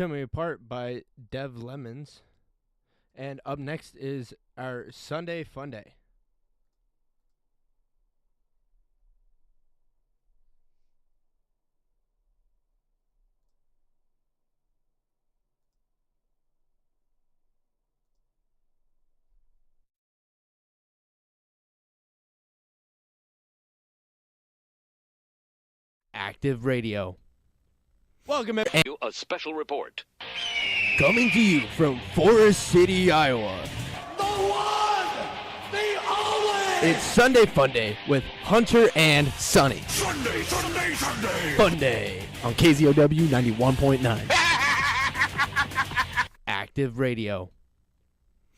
Tear Me Apart by Dev Lemons. And up next is our Sunday Funday. Active Radio. Welcome, everyone. A special report. Coming to you from Forest City, Iowa. The one, the only. It's Sunday Funday with Hunter and Sonny. Sunday. Funday on KZOW 91.9. Active Radio.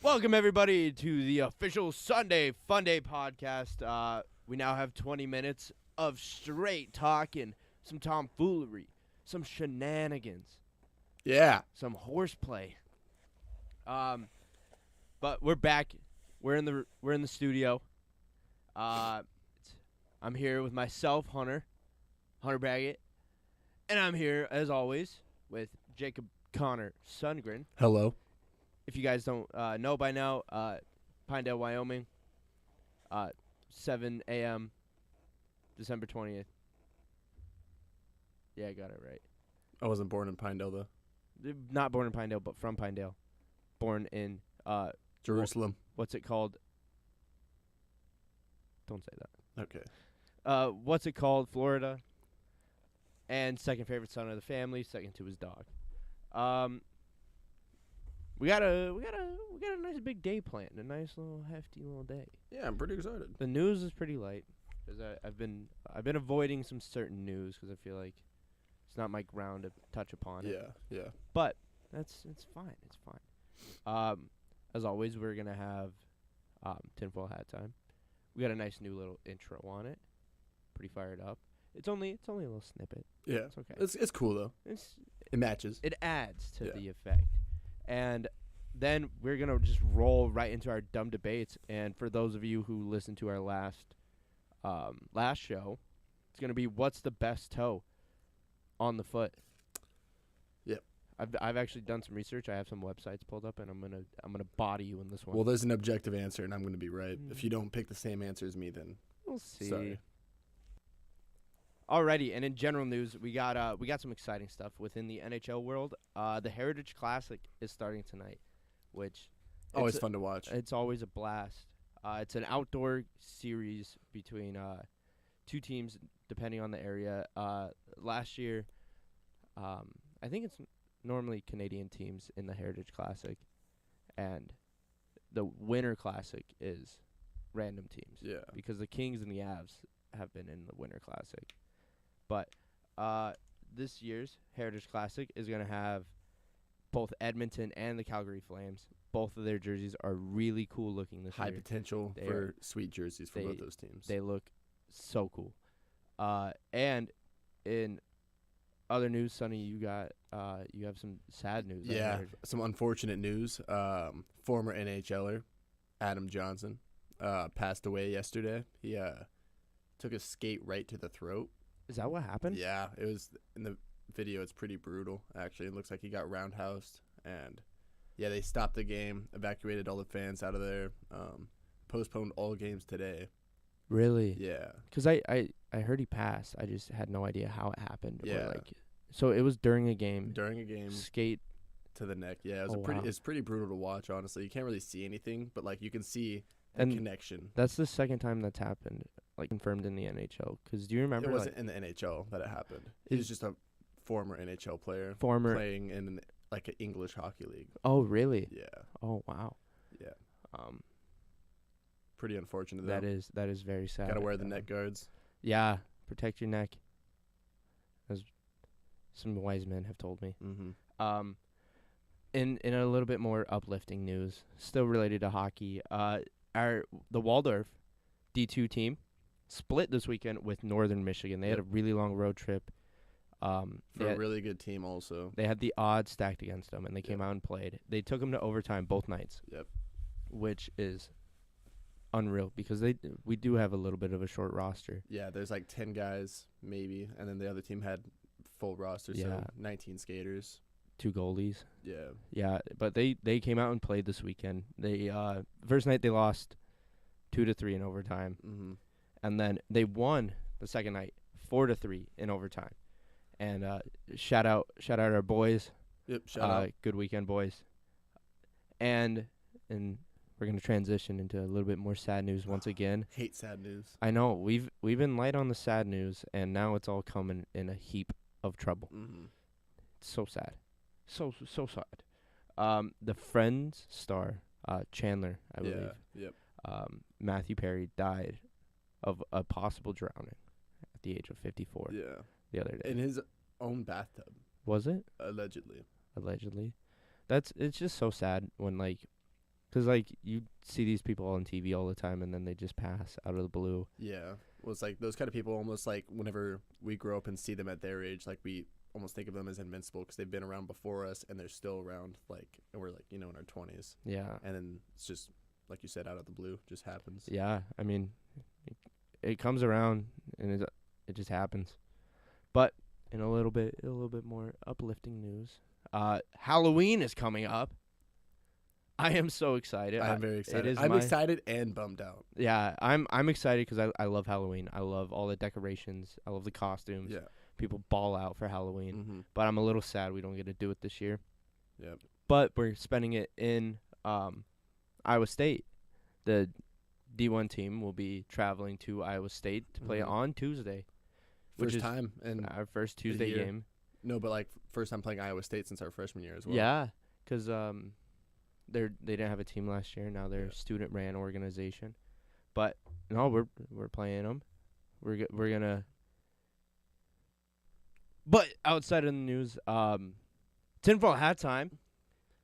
Welcome, everybody, to the official Sunday Funday podcast. We now have 20 minutes of straight talk and some tomfoolery, some shenanigans. Yeah. Some horseplay. But we're back. We're in the studio. I'm here with myself, Hunter Baggett, and I'm here as always with Jacob Connor Sundgren. Hello. If you guys don't know by now, Pinedale, Wyoming, 7 a.m., December 20th. Yeah, I got it right. I wasn't born in Pinedale, though. Not born in Pinedale, but from Pinedale. Born in Jerusalem. What's it called? Don't say that. Okay. What's it called? Florida. And second favorite son of the family, second to his dog. We got a nice big day planned, a nice little hefty little day. Yeah, I'm pretty excited. The news is pretty light because I've been avoiding some certain news because I feel like it's not my ground to touch upon it. Yeah. But it's fine. It's fine. As always, we're gonna have tinfoil hat time. We got a nice new little intro on it. Pretty fired up. It's only a little snippet. Yeah. It's okay. It's cool though. It matches. It adds to the effect. And then we're gonna just roll right into our dumb debates. And for those of you who listened to our last show, it's gonna be what's the best toe on the foot. Yep. I've actually done some research. I have some websites pulled up, and I'm gonna body you in this one. Well, there's an objective answer, and I'm going to be right. If you don't pick the same answer as me, then we'll see. Sorry. Alrighty, and in general news, we got some exciting stuff within the NHL world. The Heritage Classic is starting tonight, which always fun to watch. It's always a blast. It's an outdoor series between two teams, depending on the area. Last year, I think it's normally Canadian teams in the Heritage Classic, and the Winter Classic is random teams. Yeah. Because the Kings and the Avs have been in the Winter Classic. But this year's Heritage Classic is going to have both Edmonton and the Calgary Flames. Both of their jerseys are really cool looking this year. High potential for sweet jerseys for both those teams. They look so cool. And in other news, Sonny, you have some sad news. Yeah, some unfortunate news. Former NHLer Adam Johnson passed away yesterday. He took a skate right to the throat. Is that what happened? Yeah, it was in the video. It's pretty brutal, actually. It looks like he got roundhoused, and yeah, they stopped the game, evacuated all the fans out of there, postponed all games today. Really? Yeah. Because I heard he passed. I just had no idea how it happened. Yeah. So it was during a game. During a game. Skate to the neck. Yeah, it's pretty brutal to watch, honestly. You can't really see anything, but like you can see the connection. That's the second time that's happened, like confirmed in the NHL. Because do you remember? It wasn't in the NHL that it happened. He was just a former NHL player. Playing in like an English hockey league. Oh, really? Yeah. Oh, wow. Yeah. Pretty unfortunate, though. That is very sad. Gotta wear the neck guards. Yeah, protect your neck. As some wise men have told me. Mm-hmm. In a little bit more uplifting news, still related to hockey, the Waldorf D2 team split this weekend with Northern Michigan. They had a really long road trip. For a really good team also. They had the odds stacked against them, and they came out and played. They took them to overtime both nights. Yep. Which is unreal because we do have a little bit of a short roster. Yeah, there's like 10 guys maybe, and then the other team had full roster, so 19 skaters. 2 goalies. Yeah. Yeah, but they came out and played this weekend. They first night they lost 2-3 in overtime, Mm-hmm. and then they won the second night 4-3 in overtime. And shout out our boys. Yep. Shout out. Good weekend, boys. And we're gonna transition into a little bit more sad news once again. Hate sad news. I know we've been light on the sad news, and now it's all coming in a heap of trouble. Mm-hmm. It's so sad, so sad. The Friends star Chandler, I believe, Yep. Matthew Perry died of a possible drowning at the age of 54 Yeah. the other day. In his own bathtub, Was it? allegedly. Allegedly. It's just so sad when, like, because, like, you see these people on TV all the time and then they just pass out of the blue. Yeah. Well, it's like those kind of people almost like whenever we grow up and see them at their age, like we almost think of them as invincible because they've been around before us and they're still around, like, and we're like, in our 20s. Yeah. And then it's just, like you said, out of the blue, just happens. Yeah. I mean, it comes around and it just happens. But in a little bit more uplifting news, Halloween is coming up. I am so excited. I'm very excited. I'm excited and bummed out. Yeah, I'm excited because I love Halloween. I love all the decorations. I love the costumes. Yeah. People ball out for Halloween. Mm-hmm. But I'm a little sad we don't get to do it this year. Yep. But we're spending it in Iowa State. The D1 team will be traveling to Iowa State to play Mhm. on Tuesday. Which First is time and our first Tuesday year. game. no, but like first time playing Iowa State since our freshman year as well. Yeah, because they didn't have a team last year. Now they're Yeah. a student-ran organization. But no, we're playing them. We're gonna. But outside of the news, tinfoil hat time.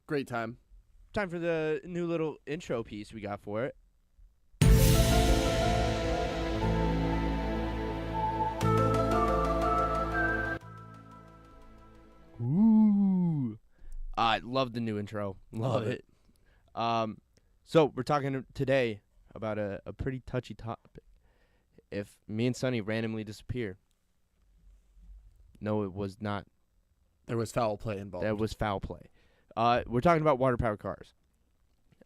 Great time. Time for the new little intro piece we got for it. Ooh. I love the new intro. Love it. So we're talking today about a pretty touchy topic. If me and Sonny randomly disappear. No, it was not. There was foul play involved. That was foul play. We're talking about water powered cars.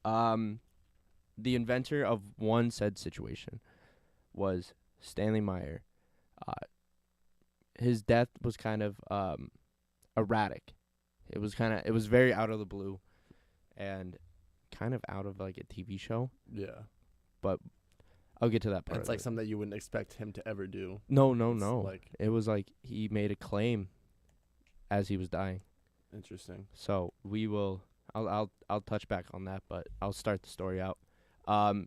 The inventor of one said situation was Stanley Meyer. His death was kind of erratic. It was very out of the blue, and kind of out of like a TV show. Yeah. But I'll get to that part. It's of like it. something that you wouldn't expect him to ever do. No. It's like It was like he made a claim as he was dying. interesting. So we will. I'll touch back on that, but I'll start the story out.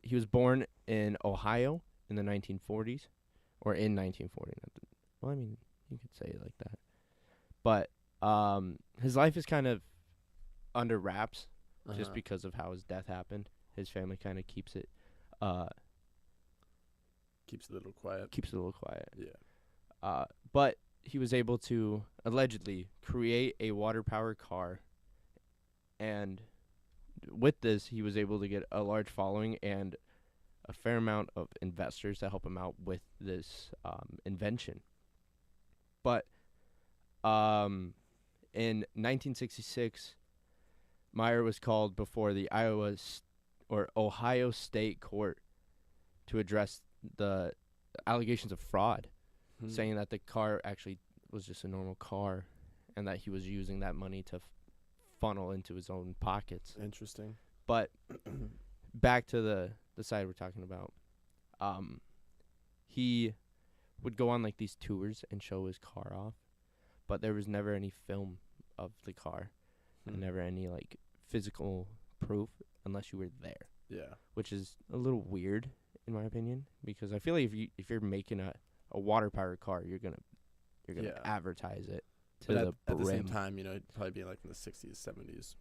He was born in Ohio in the 1940s, or in 1940. Well, I mean, you could say it like that. But his life is kind of under wraps just because of how his death happened. His family kind of keeps it Keeps it a little quiet. Yeah. But he was able to allegedly create a water-powered car, and with this, he was able to get a large following and a fair amount of investors to help him out with this invention. But in 1966, Meyer was called before the Ohio State Court to address the allegations of fraud, saying that the car actually was just a normal car and that he was using that money to funnel into his own pockets. Interesting. But back to the side we're talking about. He would go on like these tours and show his car off, but there was never any film of the car and never any like physical proof unless you were there. Yeah. Which is a little weird in my opinion, because I feel like if you're making a water powered car, you're gonna Yeah. advertise it to But the at the same brim. time, it'd probably be like in the 60s, 70s.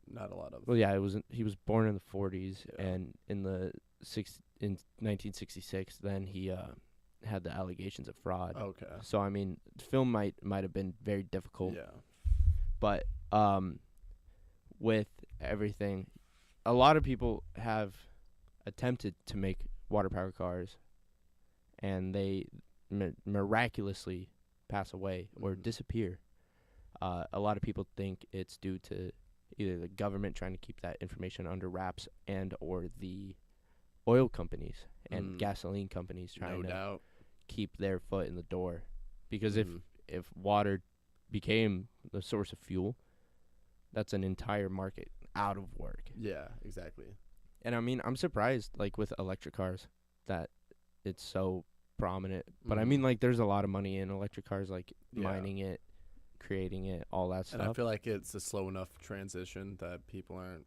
Not a lot of. Well, yeah, he was born in the 40s, Yeah. and in 1966, then he had the allegations of fraud. Okay. So I mean, film might have been very difficult, Yeah. but with everything, a lot of people have attempted to make water powered cars, and they miraculously pass away or Mhm. disappear. A lot of people think it's due to either the government trying to keep that information under wraps and or the oil companies and gasoline companies trying No to doubt. keep their foot in the door. Because Mhm. if water became the source of fuel, that's an entire market out of work. Yeah, exactly. And I mean, I'm surprised, like, with electric cars that it's so prominent. But I mean, like, there's a lot of money in electric cars, like Yeah. mining it, creating it, all that stuff. And I feel like it's a slow enough transition that people aren't.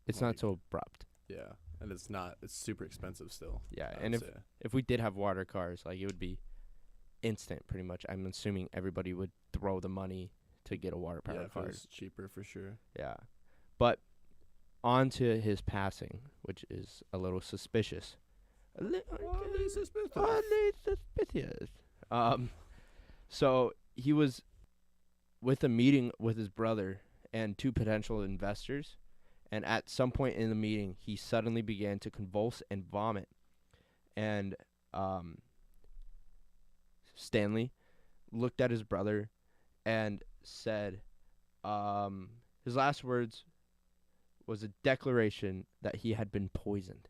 It's like- not so abrupt. Yeah, and it's not. It's super expensive still. Yeah, I and would say. if we did have water cars, like, it would be instant, pretty much. I'm assuming everybody would throw the money to get a water Yeah, powered if it car. was cheaper for sure. Yeah. But on to his passing, which is a little suspicious. Oddly suspicious. So he was with a meeting with his brother and two potential investors, and at some point in the meeting, he suddenly began to convulse and vomit. And Stanley looked at his brother and said, his last words was a declaration that he had been poisoned.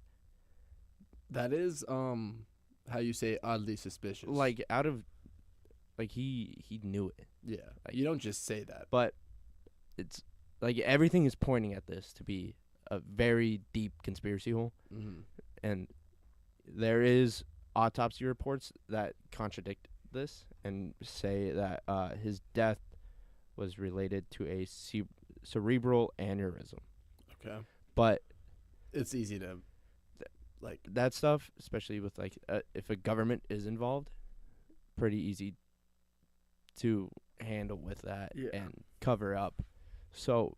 That is how you say oddly suspicious. Like, out of, like, he knew it. yeah, like- you don't just say that. But it's like everything is pointing at this to be a very deep conspiracy hole. Mm-hmm. And there is autopsy reports that contradict this and say that his death was related to a cerebral aneurysm. Okay, But it's easy to like. that stuff, especially with, like, if a government is involved, pretty easy to handle with that Yeah. and cover up. So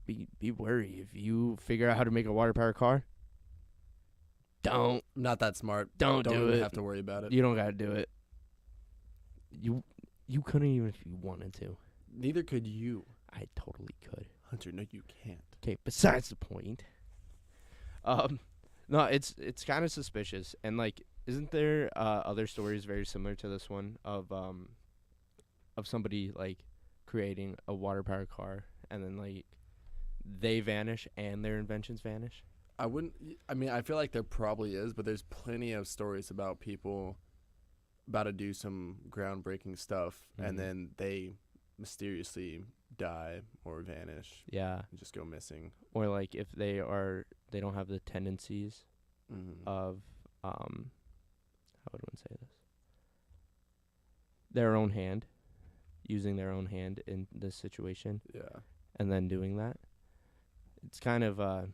be wary. If you figure out how to make a water powered car, don't Not that smart. don't do even it. have to worry about it. You don't gotta do it. You couldn't even if you wanted to. Neither could you, I totally could. Hunter. No, you can't. Okay, besides the point. No, it's kind of suspicious, and, like, isn't there other stories very similar to this one of somebody, like, creating a water powered car and then, like, they vanish and their inventions vanish? I wouldn't. I mean, I feel like there probably is, but there's plenty of stories about people about to do some groundbreaking stuff, Mhm. and then they mysteriously die or vanish Yeah, and just go missing. or, like, if they don't have the tendencies Mm-hmm. of how would one say this? Their own hand, using their own hand in this situation, Yeah. and then doing that. It's kind of I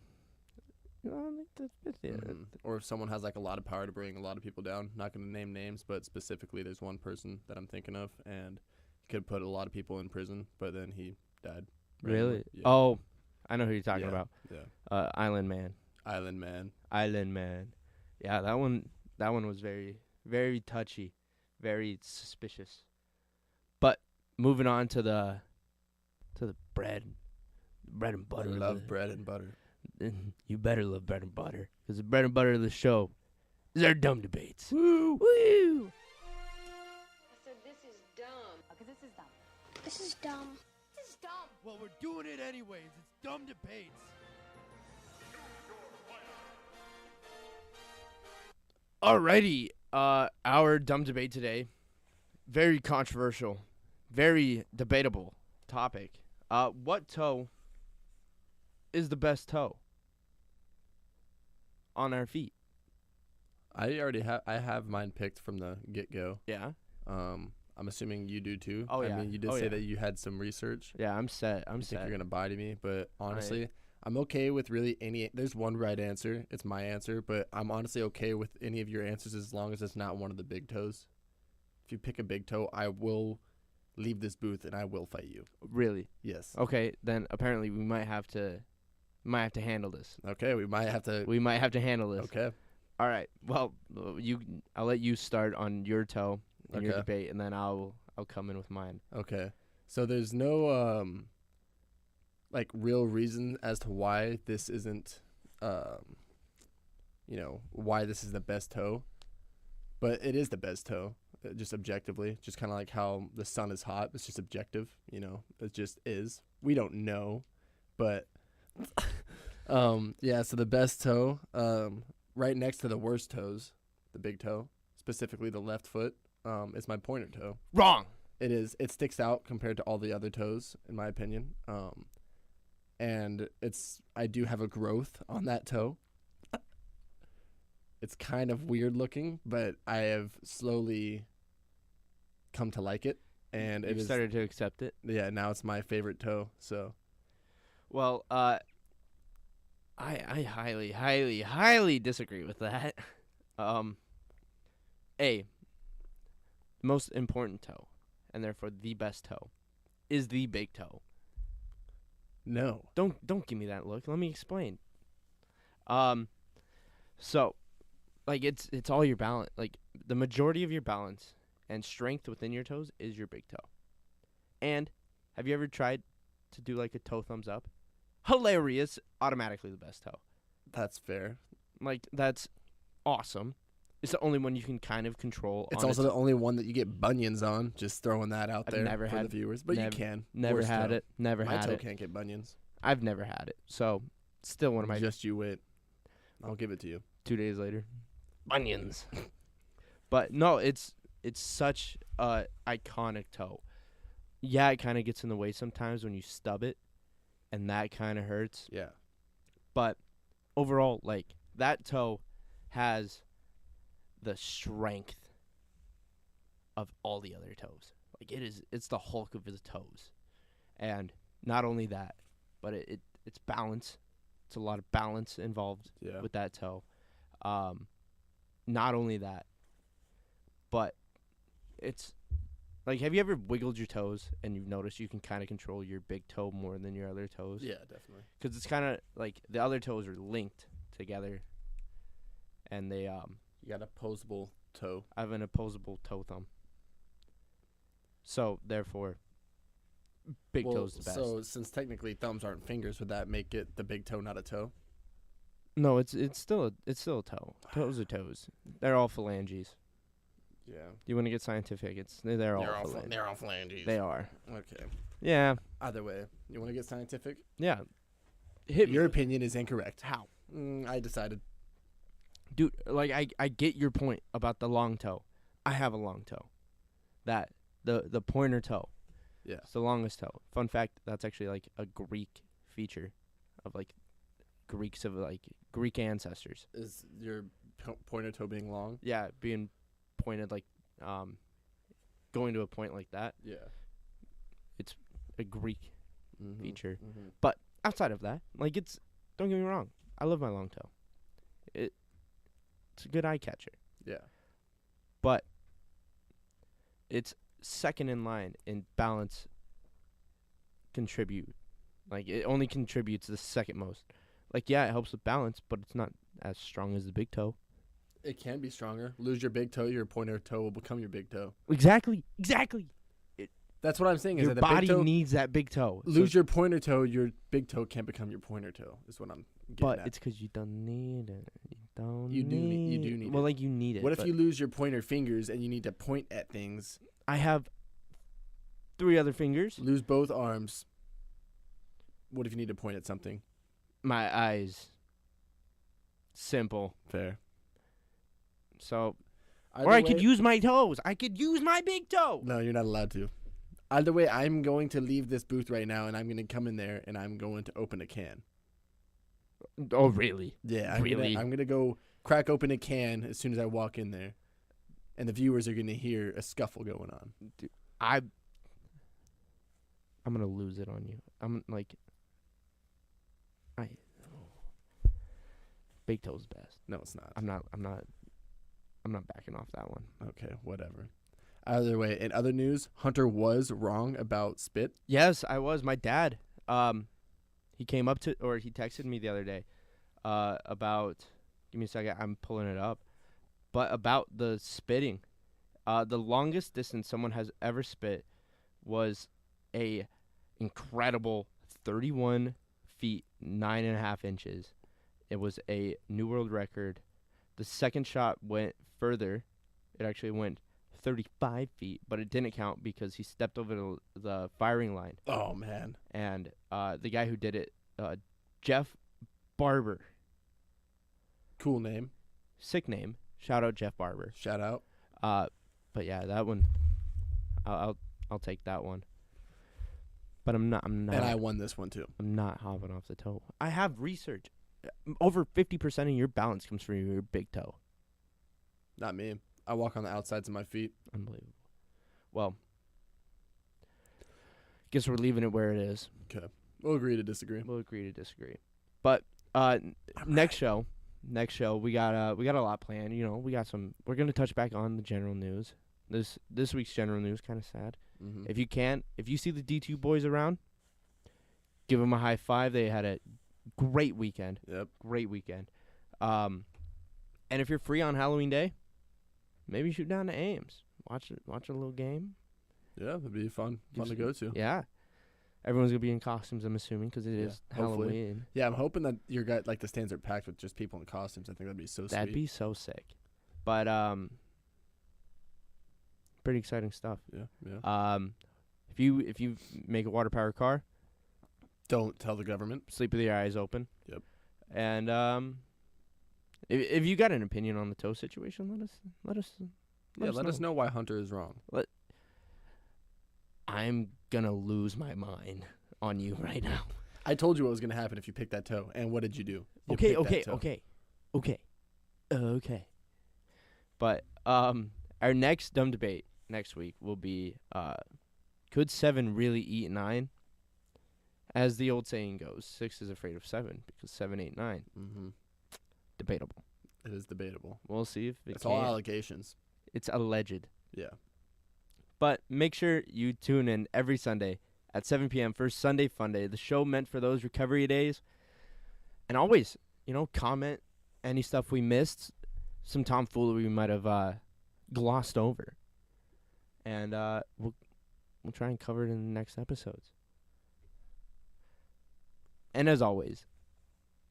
think that's it. Mhm. Or if someone has like a lot of power to bring a lot of people down. Not going to name names, but specifically, there's one person that I'm thinking of, and he could put a lot of people in prison, but then he died. Really? Yeah. Oh, I know who you're talking Yeah. about. Yeah. Island Man. Island Man. Island Man. Yeah, that one was very, very touchy, very suspicious. But moving on to the bread and butter. I of love the- bread and butter. You better love bread and butter, because the bread and butter of the show is our dumb debates. Woo! Woo! I said this is dumb. Because this is dumb. This is dumb. This is dumb. Well, we're doing it anyways. It's dumb debates. Alrighty, our dumb debate today, very controversial, very debatable topic. What toe is the best toe on our feet? I already have. I have mine picked from the get go. Yeah, I'm assuming you do too. Oh, I yeah. mean, you did Oh, say yeah. that you had some research. yeah, I'm set. I'm I think set. you're gonna body me, but honestly, I'm okay with really any. There's one right answer. It's my answer, but I'm honestly okay with any of your answers as long as it's not one of the big toes. If you pick a big toe, I will leave this booth and I will fight you. Really? Yes. Okay, then apparently we might have to handle this. Okay, we might have to. We might have to handle this. Okay. All right. Well, I'll let you start on your toe in your Okay. debate, and then I'll come in with mine. Okay. So there's no like real reason as to why this isn't why this is the best toe. But it is the best toe. just objectively, just kind of like how the sun is hot. It's just objective, it just is. We don't know, but yeah. So the best toe, right next to the worst toes, the big toe, specifically the left foot, is my pointer toe. Wrong. It is. It sticks out compared to all the other toes, in my opinion. And I do have a growth on that toe. It's kind of weird looking, but I have slowly come to like it, and You've started to accept it. Yeah, now it's my favorite toe. So, well, I highly, highly, highly disagree with that. The most important toe, and therefore the best toe, is the big toe. no, Don't give me that look. Let me explain. So, like it's all your balance. Like the majority of your balance and strength within your toes is your big toe. And have you ever tried to do like a toe thumbs up? Hilarious, automatically the best toe. that's fair. Like that's awesome. It's the only one you can kind of control. It's also the only one that you get bunions on. Just throwing that out I've there never for had- the viewers, but you nev- can. Never Worst had toe. it. Never My had toe it. can't get bunions. I've never had it. So still one of my Just you wait. I'll give it to you. 2 days later. Bunions. But no, it's such a iconic toe. Yeah, it kind of gets in the way sometimes when you stub it, and that kind of hurts. Yeah. But overall, like that toe has the strength of all the other toes. Like it's the Hulk of his toes. And not only that, but it's balance. It's a lot of balance involved Yeah. with that toe. Not only that, but it's like, have you ever wiggled your toes and you've noticed you can kind of control your big toe more than your other toes? Yeah, definitely. Because it's kind of like the other toes are linked together, and they You got a posable toe. have an opposable toe thumb. So therefore, big toe's the best. So since technically thumbs aren't fingers, would that make it the big toe, not a toe? No, it's still a toe. Toes are toes. They're all phalanges. Yeah. You want to get scientific? They're all phalanges. They're all phalanges. They are. Okay. Yeah. Either way, you want to get scientific? Yeah. Hit Your me. opinion is incorrect. How? I decided. Dude, like I get your point about the long toe. I have a long toe. That the pointer toe. Yeah. It's the longest toe. Fun fact, that's actually like a Greek feature of like Greeks of like Greek ancestors. Is your pointer toe being long? Yeah, being pointed like going to a point like that. Yeah. A Greek feature. Mm-hmm. But outside of that, like don't get me wrong, I love my long toe. It's a good eye catcher. Yeah. But it's second in line in balance contribute. Like it only contributes the second most. Like yeah, it helps with balance, but it's not as strong as the big toe. It can be stronger. Lose your big toe, your pointer toe will become your big toe. Exactly. That's what I'm saying. Is Your that the body big toe, needs that big toe. lose your pointer toe, your big toe can't become your pointer toe. Is what I'm getting but at. it's because you don't need it. You do need well, it. like you need it. What if but you lose your pointer fingers and you need to point at things? I have 3 other fingers. Lose both arms. What if you need to point at something? My eyes. Simple. Fair. So, Either or I way- could use my toes. I could use my big toe. No, you're not allowed to. Either way, I'm going to leave this booth right now, and I'm going to come in there, and I'm going to open a can. Oh, really? Yeah, Really? I'm gonna go crack open a can as soon as I walk in there, and the viewers are gonna hear a scuffle going on. I'm gonna lose it on you. I'm like, big toe's best. No, it's not. I'm not backing off that one. Okay, whatever. Either way, in other news, Hunter was wrong about spit. Yes, I was. My dad, he came up to, or he texted me the other day, about, give me a second, I'm pulling it up, but about the spitting. The longest distance someone has ever spit was a incredible 31 feet, 9.5 inches. It was a new world record. The second shot went further. It actually went 35 feet, but it didn't count because he stepped over the firing line. Oh, man. And the guy who did it, Jeff Barber. Cool name. Sick name. Shout out Jeff Barber. Shout out. But yeah, that one, I'll take that one. But I'm not. And I won this one, too. I'm not hopping off the toe. I have research. Over 50% of your balance comes from your big toe. Not me. I walk on the outsides of my feet. Unbelievable. Well, guess we're leaving it where it is. Okay. We'll agree to disagree. We'll agree to disagree. But next show, we got a lot planned. You know, we're gonna touch back on the general news. This week's general news kind of sad. Mm-hmm. If you see the D2 boys around, give them a high five. They had a great weekend. Yep. Great weekend. And if you're free on Halloween Day, maybe shoot down to Ames. Watch a little game. Yeah, that'd be fun to go to. Yeah. Everyone's going to be in costumes, I'm assuming, because it is hopefully. Halloween. Yeah, I'm hoping that the stands are packed with just people in costumes. I think that'd be so sweet. That'd be so sick. But pretty exciting stuff. Yeah. If you make a water powered car, don't tell the government. Sleep with your eyes open. Yep. And if you got an opinion on the toe situation, let us know why Hunter is wrong. I'm gonna lose my mind on you right now. I told you what was gonna happen if you picked that toe, and what did you do? Okay. But our next dumb debate next week will be could 7 really eat 9? As the old saying goes, 6 is afraid of 7 because 7 ate 9. Mm-hmm. Debatable. It is debatable. We'll see if it's all allegations. It's alleged. Yeah. But make sure you tune in every Sunday at 7 p.m. for Sunday Funday, the show meant for those recovery days. And always, comment any stuff we missed, some tomfoolery we might have glossed over. And we'll try and cover it in the next episodes. And as always,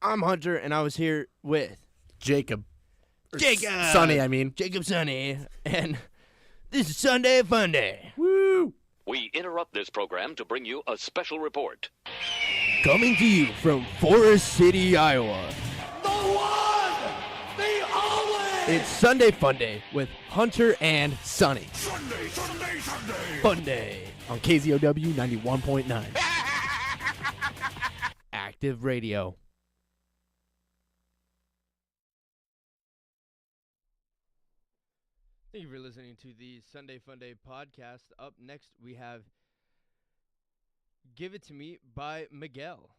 I'm Hunter, and I was here with Jacob. Sonny, I mean. Jacob Sonny. And this is Sunday Funday. Woo! We interrupt this program to bring you a special report. Coming to you from Forest City, Iowa. The one! The only! It's Sunday Funday with Hunter and Sonny. Sunday! Funday on KZOW 91.9. Active Radio. Thank you for listening to the Sunday Funday podcast. Up next, we have Give It To Me by Miguel.